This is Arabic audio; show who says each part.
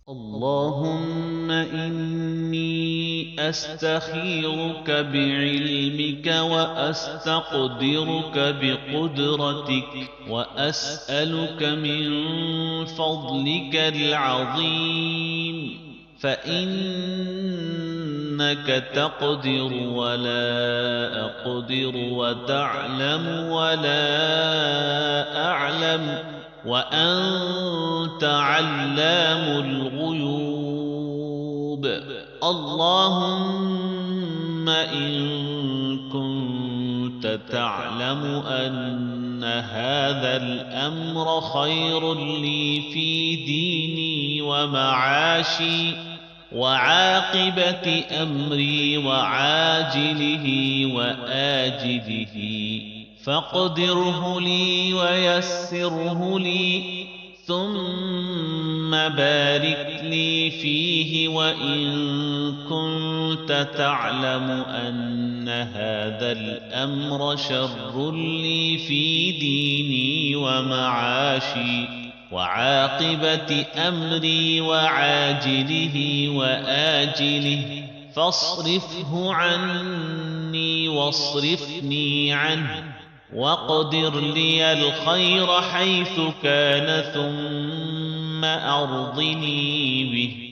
Speaker 1: اللهم إني أستخيرك بعلمك وأستقدرك بقدرتك وأسألك من فضلك العظيم فإنك تقدر ولا أقدر وتعلم ولا أعلم وأنت علام الغيوب. اللهم إن كنت تعلم أن هذا الأمر خير لي في ديني ومعاشي وعاقبة أمري وعاجله وآجله فاقدره لي ويسره لي ثم بارك لي فيه. وإن كنت تعلم أن هذا الأمر شر لي في ديني ومعاشي وعاقبة أمري وعاجله وآجله فاصرفه عني واصرفني عنه واقدر لي الخير حيث كان ثم أرضني به.